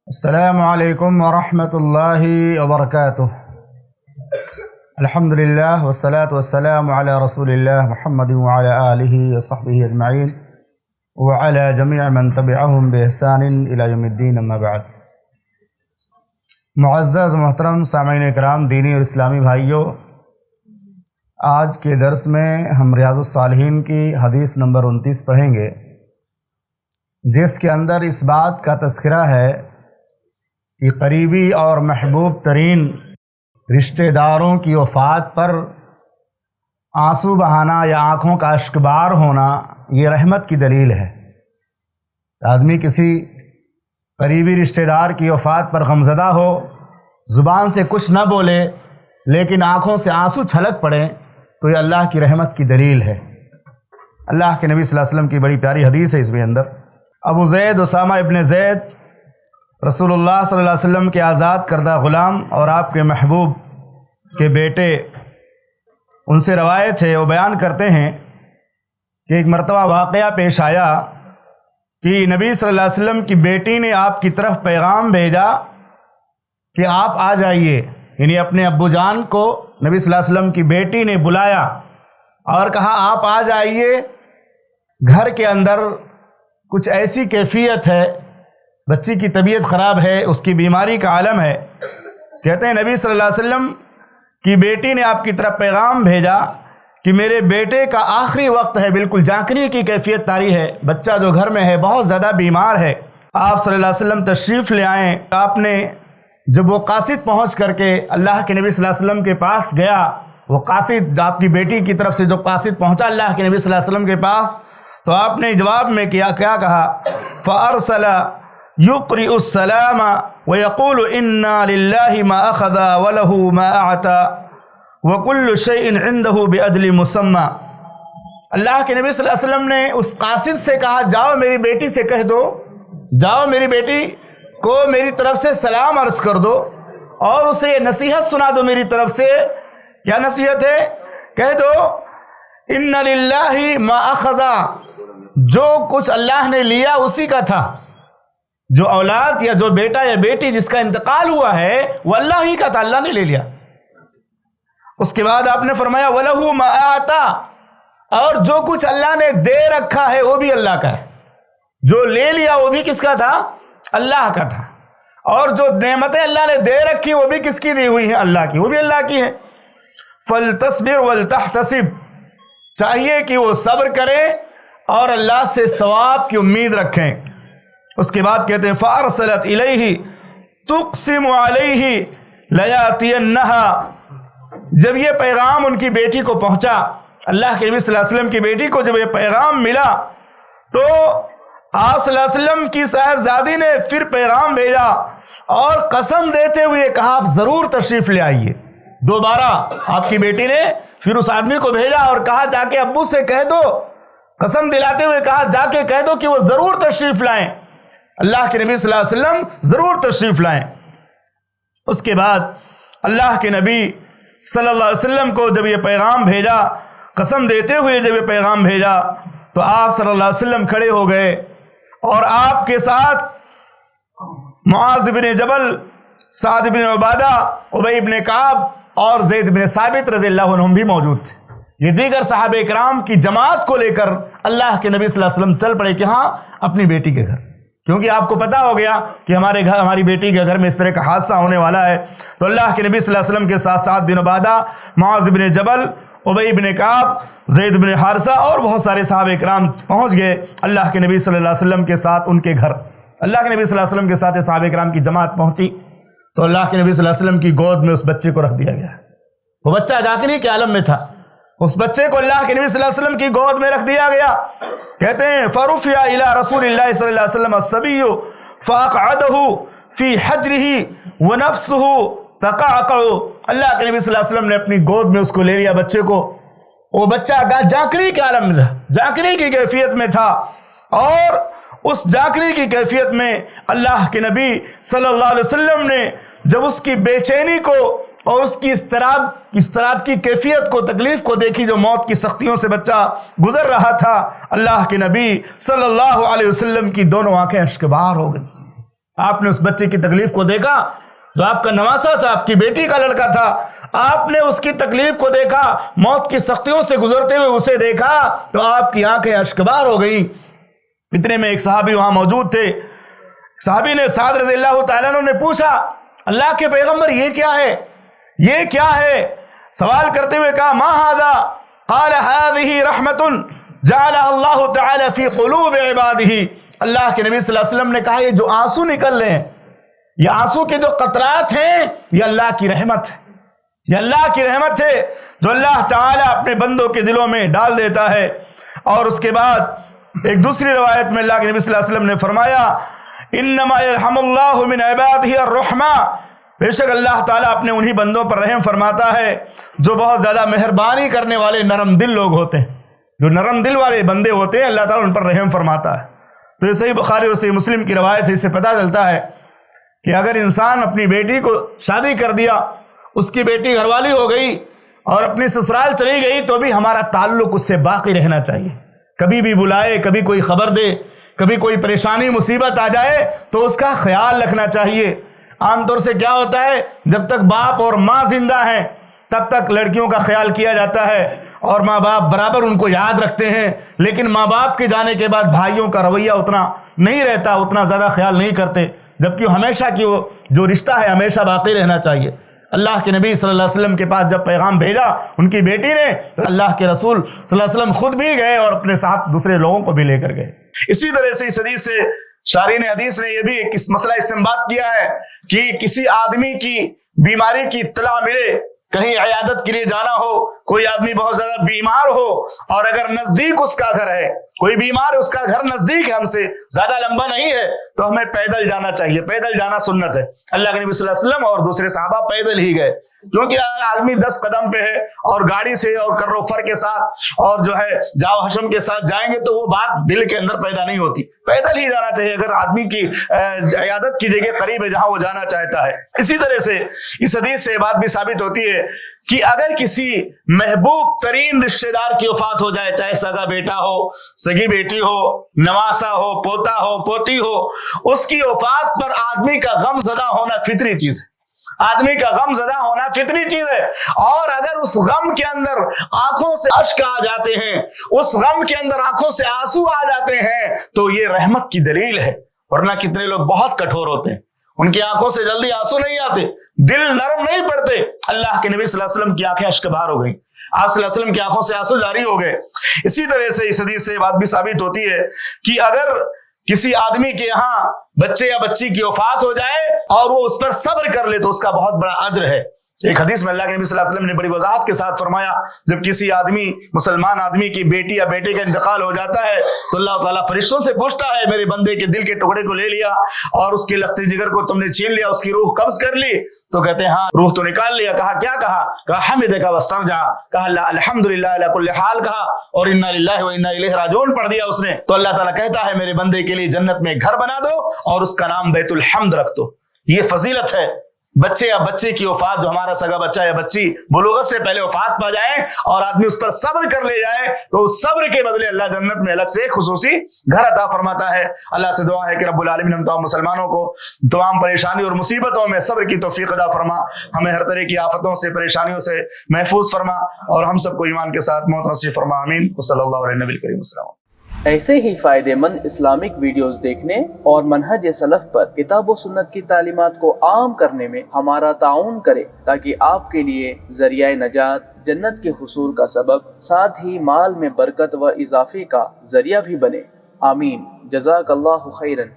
السلام علیکم ورحمۃ اللہ وبرکاتہ۔ الحمدللہ والصلاة والسلام علی رسول اللہ محمد وعلی آلہ وصحبہ اجمعین وعلی جمیع من تبعہم بإحسان الی یوم الدین، اما بعد۔ معزز محترم سامعین کرام، دینی اور اسلامی بھائیوں، آج کے درس میں ہم ریاض الصالحین کی حدیث نمبر 29 پڑھیں گے، جس کے اندر اس بات کا تذکرہ ہے کہ قریبی اور محبوب ترین رشتہ داروں کی وفات پر آنسو بہانا یا آنکھوں کا اشکبار ہونا یہ رحمت کی دلیل ہے۔ آدمی کسی قریبی رشتہ دار کی وفات پر غمزدہ ہو، زبان سے کچھ نہ بولے لیکن آنکھوں سے آنسو چھلک پڑے تو یہ اللہ کی رحمت کی دلیل ہے۔ اللہ کے نبی صلی اللہ علیہ وسلم کی بڑی پیاری حدیث ہے اس میں اندر۔ ابو زید اسامہ ابن زید رسول اللہ صلی اللہ علیہ وسلم کے آزاد کردہ غلام اور آپ کے محبوب کے بیٹے، ان سے روایت ہے، وہ بیان کرتے ہیں کہ ایک مرتبہ واقعہ پیش آیا کہ نبی صلی اللہ علیہ وسلم کی بیٹی نے آپ کی طرف پیغام بھیجا کہ آپ آ جائیے، یعنی اپنے ابو جان کو نبی صلی اللہ علیہ وسلم کی بیٹی نے بلایا اور کہا آپ آ جائیے، گھر کے اندر کچھ ایسی کیفیت ہے، بچی کی طبیعت خراب ہے، اس کی بیماری کا عالم ہے۔ کہتے ہیں نبی صلی اللہ علیہ وسلم کی بیٹی نے آپ کی طرف پیغام بھیجا کہ میرے بیٹے کا آخری وقت ہے، بالکل جانکنی کی کیفیت طاری ہے، بچہ جو گھر میں ہے بہت زیادہ بیمار ہے، آپ صلی اللہ علیہ وسلم تشریف لے آئیں۔ آپ نے جب وہ قاصد پہنچ کر کے اللہ کے نبی صلی اللہ علیہ وسلم کے پاس گیا، وہ قاصد آپ کی بیٹی کی طرف سے جو قاصد پہنچا اللہ کے نبی صلی اللہ علیہ وسلم کے پاس، تو آپ نے جواب میں کیا کہا، فَأَرْسَلَ يُقْرِئُ السَّلَامَ وَيَقُولُ إِنَّا لِلَّهِ مَا أَخَذَ وَلَهُ مَا أَعْطَى وَكُلُّ شَيْءٍ عِنْدَهُ بِأَجْلِ مُسَمًّى۔ اللہ کے نبی صلی اللہ علیہ وسلم نے اس قاصد سے کہا، جاؤ میری بیٹی سے کہہ دو، جاؤ میری بیٹی کو میری طرف سے سلام عرض کر دو اور اسے یہ نصیحت سنا دو میری طرف سے۔ کیا نصیحت ہے؟ کہہ دو إِنَّ لِلَّهِ مَا أَخَذَ، جو کچھ اللہ نے لیا اسی کا تھا، جو اولاد یا جو بیٹا یا بیٹی جس کا انتقال ہوا ہے وہ اللہ ہی کا تھا، اللہ نے لے لیا۔ اس کے بعد آپ نے فرمایا وَلَهُ مَا أَعْطَى، اور جو کچھ اللہ نے دے رکھا ہے وہ بھی اللہ کا ہے، جو لے لیا وہ بھی کس کا تھا؟ اللہ کا تھا، اور جو نعمتیں اللہ نے دے رکھی وہ بھی کس کی دی ہوئی ہیں؟ اللہ کی، وہ بھی اللہ کی ہے۔ فَلْتَصْبِرْ وَلْتَحْتَسِبْ، چاہیے کہ وہ صبر کرے اور اللہ سے ثواب کی امید رکھیں۔ اس کے بعد کہتے ہیں فَأَرْسَلَتْ إِلَيْهِ تُقْسِمُ عَلَيْهِ لَيَأْتِيَنَّهَا، جب یہ پیغام ان کی بیٹی کو پہنچا، اللہ کے نبی صلی اللہ علیہ وسلم کی بیٹی کو جب یہ پیغام ملا تو آپ صلی اللہ علیہ وسلم کی صاحبزادی نے پھر پیغام بھیجا اور قسم دیتے ہوئے کہا آپ ضرور تشریف لے آئیے۔ دوبارہ آپ کی بیٹی نے پھر اس آدمی کو بھیجا اور کہا جا کے ابو سے کہہ دو، قسم دلاتے ہوئے کہا جا کے کہہ دو کہ وہ ضرور تشریف لائیں، اللہ کے نبی صلی اللہ علیہ وسلم ضرور تشریف لائیں۔ اس کے بعد اللہ کے نبی صلی اللہ علیہ وسلم کو جب یہ پیغام بھیجا، قسم دیتے ہوئے جب یہ پیغام بھیجا تو آپ صلی اللہ علیہ وسلم کھڑے ہو گئے اور آپ کے ساتھ معاذ بن جبل، سعد بن عبادہ، ابی بن کعب اور زید بن ثابت رضی اللہ عنہم بھی موجود تھے۔ یہ دیگر صحابہ کرام کی جماعت کو لے کر اللہ کے نبی صلی اللہ علیہ وسلم چل پڑے کہ ہاں اپنی بیٹی کے گھر، کیونکہ آپ کو پتا ہو گیا کہ ہمارے گھر، ہماری بیٹی کے گھر میں اس طرح کا حادثہ ہونے والا ہے۔ تو اللہ کے نبی صلی اللہ علیہ وسلم کے ساتھ سعد بن عبادہ، معاذ بن جبل، ابی بن کعب، زید بن حارثہ اور بہت سارے صحابہ کرام پہنچ گئے اللہ کے نبی صلی اللہ علیہ وسلم کے ساتھ ان کے گھر۔ اللہ کے نبی صلی اللہ علیہ وسلم کے ساتھ صحابہ کرام کی جماعت پہنچی تو اللہ کے نبی صلی اللہ علیہ وسلم کی گود میں اس بچے کو رکھ دیا گیا۔ وہ بچہ جاکنی کے عالم میں تھا، اس بچے کو اللہ کے نبی صلی اللہ علیہ وسلم کی گود میں رکھ دیا گیا۔ کہتے ہیں فَرُفِعَ إِلَىٰ رَسُولِ اللَّهِ صلی اللہ علیہ وسلم الصَّبِيُّ فَأَقْعَدَهُ فِي حَجْرِهِ وَنَفْسُهُ تَقَعْقَعُ، اللہ کے نبی صلی اللہ علیہ وسلم نے اپنی گود میں اس کو لے لیا بچے کو۔ وہ بچہ جاکنی کے عالم میں تھا، جاکنی کی کیفیت میں تھا، اور اس جاکنی کی کیفیت میں اللہ کے نبی صلی اللہ علیہ وسلم نے جب اس کی بے چینی کو اور اس کی اضطراب کی کیفیت کو، تکلیف کو دیکھی، جو موت کی سختیوں سے بچہ گزر رہا تھا، اللہ کے نبی صلی اللہ علیہ وسلم کی دونوں آنکھیں اشکبار ہو گئی۔ آپ نے اس بچے کی تکلیف کو دیکھا جو آپ کا نواسا تھا، آپ کی بیٹی کا لڑکا تھا، آپ نے اس کی تکلیف کو دیکھا، موت کی سختیوں سے گزرتے ہوئے اسے دیکھا تو آپ کی آنکھیں اشکبار ہو گئیں۔ اتنے میں ایک صحابی وہاں موجود تھے، صحابی نے سعد رضی اللہ تعالیٰ عنہ نے پوچھا اللہ کے پیغمبر یہ کیا ہے، یہ کیا ہے؟ سوال کرتے ہوئے کہا ما ھذا؟ قال هذه رحمت جعلها اللہ تعالی فی قلوب عبادہ۔ اللہ کے نبی صلی اللہ علیہ وسلم نے کہا یہ جو آنسو نکل رہے ہیں، یہ آنسو کے جو قطرات ہیں، یہ اللہ کی رحمت ہے، یہ اللہ کی رحمت ہے جو اللہ تعالیٰ اپنے بندوں کے دلوں میں ڈال دیتا ہے۔ اور اس کے بعد ایک دوسری روایت میں اللہ کے نبی صلی اللہ علیہ وسلم نے فرمایا انما یرحم اللہ من عبادہ الرحمہ، بے شک اللہ تعالیٰ اپنے انہی بندوں پر رحم فرماتا ہے جو بہت زیادہ مہربانی کرنے والے نرم دل لوگ ہوتے ہیں، جو نرم دل والے بندے ہوتے ہیں اللہ تعالیٰ ان پر رحم فرماتا ہے۔ تو یہ صحیح بخاری اور صحیح مسلم کی روایت ہے، اس سے پتہ چلتا ہے کہ اگر انسان اپنی بیٹی کو شادی کر دیا، اس کی بیٹی گھر والی ہو گئی اور اپنی سسرال چلی گئی تو بھی ہمارا تعلق اس سے باقی رہنا چاہیے، کبھی بھی بلائے، کبھی کوئی خبر دے، کبھی کوئی پریشانی مصیبت آ جائے تو اس کا خیال رکھنا چاہیے۔ عام طور سے کیا ہوتا ہے، جب تک باپ اور ماں زندہ ہیں تب تک لڑکیوں کا خیال کیا جاتا ہے اور ماں باپ برابر ان کو یاد رکھتے ہیں، لیکن ماں باپ کے جانے کے بعد بھائیوں کا رویہ اتنا نہیں رہتا، اتنا زیادہ خیال نہیں کرتے، جبکہ ہمیشہ کی وہ جو رشتہ ہے ہمیشہ باقی رہنا چاہیے۔ اللہ کے نبی صلی اللہ علیہ وسلم کے پاس جب پیغام بھیجا ان کی بیٹی نے، اللہ کے رسول صلی اللہ علیہ وسلم خود بھی گئے اور اپنے ساتھ دوسرے لوگوں کو بھی لے کر گئے۔ اسی طرح سے اس حدیث سے شارحین حدیث نے یہ بھی ایک مسئلہ استنباط کیا ہے کہ کسی آدمی کی بیماری کی اطلاع ملے، کہیں عیادت کے لیے جانا ہو، کوئی آدمی بہت زیادہ بیمار ہو اور اگر نزدیک اس کا گھر ہے، کوئی بیمار ہے اس کا گھر نزدیک ہے، ہم سے زیادہ لمبا نہیں ہے، تو ہمیں پیدل جانا چاہیے، پیدل جانا سنت ہے۔ اللہ کے نبی صلی اللہ علیہ وسلم اور دوسرے صحابہ پیدل ہی گئے، کیونکہ اگر آدمی 10 قدم پہ ہے اور گاڑی سے اور کر و فر کے ساتھ اور جو ہے جاو حشم کے ساتھ جائیں گے تو وہ بات دل کے اندر پیدا نہیں ہوتی، پیدل ہی جانا چاہیے اگر آدمی کی عیادت کی جگہ قریب ہے جہاں وہ جانا چاہتا ہے۔ اسی طرح سے اس حدیث سے بات بھی ثابت ہوتی ہے کہ اگر کسی محبوب ترین رشتہ دار کی وفات ہو جائے، چاہے سگا بیٹا ہو، سگی بیٹی ہو، نواسا ہو، پوتا ہو، پوتی ہو، اس کی وفات پر آدمی کا غم زدہ ہونا فطری چیز ہے، آدمی کا غم زدہ ہونا فطری چیز ہے، اور اگر اس غم کے اندر آنکھوں سے اشک آ جاتے ہیں، اس غم کے اندر آنکھوں سے آنسو آ جاتے ہیں تو یہ رحمت کی دلیل ہے۔ ورنہ کتنے لوگ بہت کٹھور ہوتے ہیں، ان کی آنکھوں سے جلدی آنسو نہیں آتے، دل نرم نہیں پڑتے۔ اللہ کے نبی صلی اللہ علیہ وسلم کی آنکھیں اشک بار ہو گئیں، آپ صلی اللہ علیہ وسلم کی آنکھوں سے آنسو جاری ہو گئے۔ اسی طرح سے اس حدیث سے بات بھی ثابت ہوتی ہے کہ اگر کسی آدمی کے یہاں بچے یا بچی کی وفات ہو جائے اور وہ اس پر صبر کر لے تو اس کا بہت بڑا اجر ہے۔ ایک حدیث میں اللہ کے نبی صلی اللہ علیہ وسلم نے بڑی وضاحت کے ساتھ فرمایا، جب کسی آدمی مسلمان آدمی کی بیٹی یا بیٹے کا انتقال ہو جاتا ہے تو اللہ تعالیٰ فرشتوں سے پوچھتا ہے میرے بندے کے دل کے ٹکڑے کو لے لیا اور اس کے لخت جگر کو تم نے چھین لیا، اس کی روح قبض کر لی؟ تو کہتے ہیں ہاں روح تو نکال لیا۔ کہا کیا کہا؟ کہا حمدک واسترجع، کہا الحمدللہ علی کل حال کہا اور انا للہ و انا الیہ راجعون پڑھ دیا اس نے۔ تو اللہ تعالیٰ کہتا ہے میرے بندے کے لیے جنت میں گھر بنا دو اور اس کا نام بیت الحمد رکھ دو۔ یہ فضیلت ہے۔ بچے یا بچے کی وفات، جو ہمارا سگا بچہ یا بچی بلوغت سے پہلے وفات پا جائے اور آدمی اس پر صبر کر لے جائے تو اس صبر کے بدلے اللہ جنت میں الگ سے ایک خصوصی گھر عطا فرماتا ہے۔ اللہ سے دعا ہے کہ رب العالمین ہم تمام مسلمانوں کو تمام پریشانی اور مصیبتوں میں صبر کی توفیق عطا فرما، ہمیں ہر طرح کی آفتوں سے پریشانیوں سے محفوظ فرما اور ہم سب کو ایمان کے ساتھ موت نصیب فرما، آمین۔ صلی اللہ علیہ نبی کریم السلام۔ ایسے ہی فائدہ مند اسلامک ویڈیوز دیکھنے اور منہج سلف پر کتاب و سنت کی تعلیمات کو عام کرنے میں ہمارا تعاون کرے تاکہ آپ کے لیے ذریعہ نجات، جنت کے حصول کا سبب، ساتھ ہی مال میں برکت و اضافے کا ذریعہ بھی بنے، آمین۔ جزاک اللہ خیرن۔